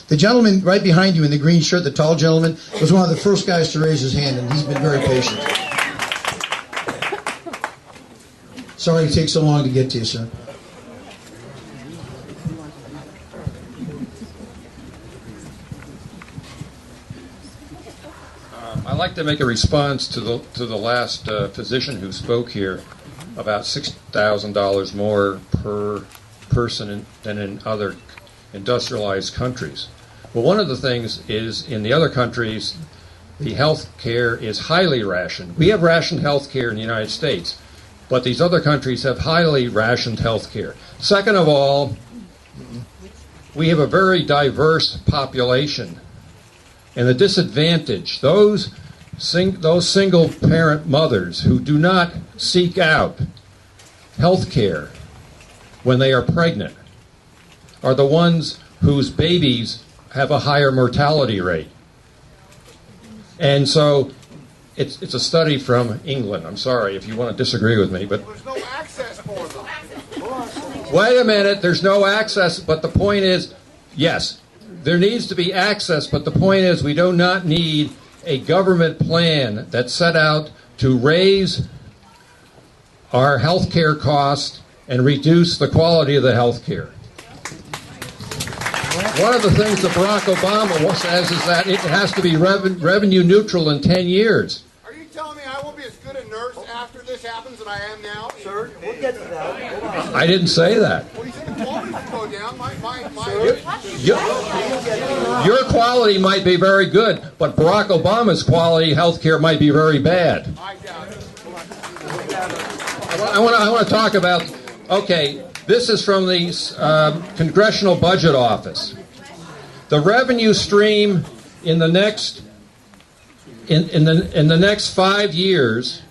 The gentleman right behind you in the green shirt, the tall gentleman, was one of the first guys to raise his hand, and he's been very patient. Sorry it takes so long to get to you, sir. I'd like to make a response to the last physician who spoke here about $6,000 more per person than in other industrialized countries. Well, one of the things is in the other countries, the health care is highly rationed. We have rationed health care in the United States, but these other countries have highly rationed health care. Second of all, we have a very diverse population. And the disadvantage, those single parent mothers who do not seek out health care when they are pregnant are the ones whose babies have a higher mortality rate. And so it's a study from England. I'm sorry if you want to disagree with me, but there's no access for them. Wait a minute, there's no access, but the point is, yes, there needs to be access, but the point is we do not need a government plan that's set out to raise our health care costs and reduce the quality of the health care. One of the things that Barack Obama says is that it has to be revenue neutral in 10 years. Are you telling me I will be as good a nurse after this happens than I am now? Sir, we'll get to that. I didn't say that. Well, you said the quality would go down. Your quality might be very good, but Barack Obama's quality health care might be very bad. I doubt it. I want to talk about, okay, this is from the Congressional Budget Office. The revenue stream in the next in the next 5 years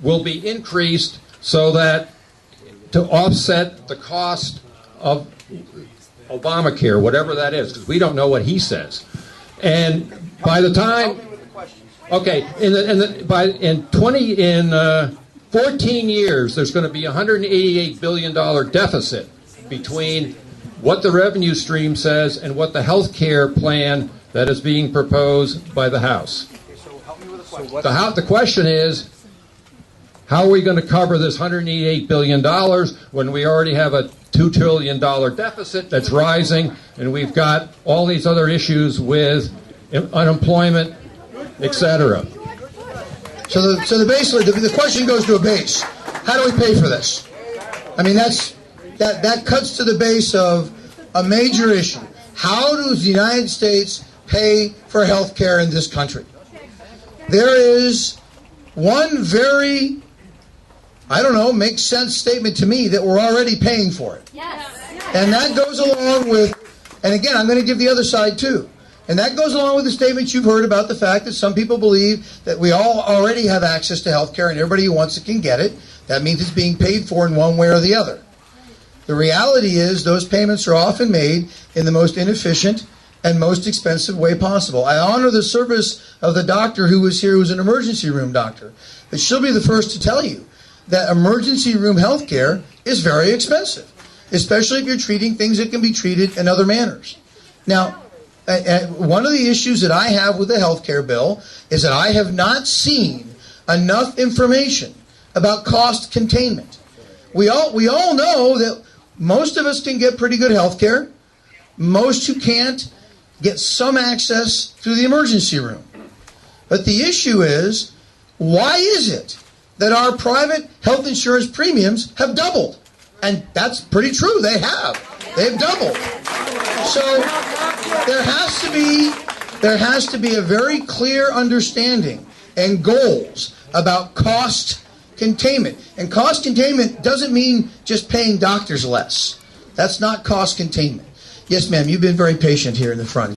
will be increased so that to offset the cost of Obamacare, whatever that is, because we don't know what he says. And by the time, okay, in 14 years, there's going to be a $188 billion deficit between what the revenue stream says and what the health care plan that is being proposed by the House. So help me with the question. The question is, how are we going to cover this $188 billion when we already have a $2 trillion deficit that's rising, and we've got all these other issues with unemployment, etc.? So basically, the question goes to a base. How do we pay for this? I mean, that cuts to the base of a major issue. How does the United States pay for health care in this country? There is one very, I don't know, makes sense statement to me that we're already paying for it. Yes. And that goes along with, and again, I'm going to give the other side too. And that goes along with the statements you've heard about the fact that some people believe that we all already have access to health care and everybody who wants it can get it. That means it's being paid for in one way or the other. The reality is those payments are often made in the most inefficient and most expensive way possible. I honor the service of the doctor who was here, who was an emergency room doctor. But she'll be the first to tell you that emergency room health care is very expensive, especially if you're treating things that can be treated in other manners. Now, one of the issues that I have with the health care bill is that I have not seen enough information about cost containment. We all know that most of us can get pretty good health care. Most who can't get some access through the emergency room. But the issue is, why is it that our private health insurance premiums have doubled? And that's pretty true, they have. They've doubled. So there has to be a very clear understanding and goals about cost containment. And cost containment doesn't mean just paying doctors less. That's not cost containment. Yes, ma'am, you've been very patient here in the front.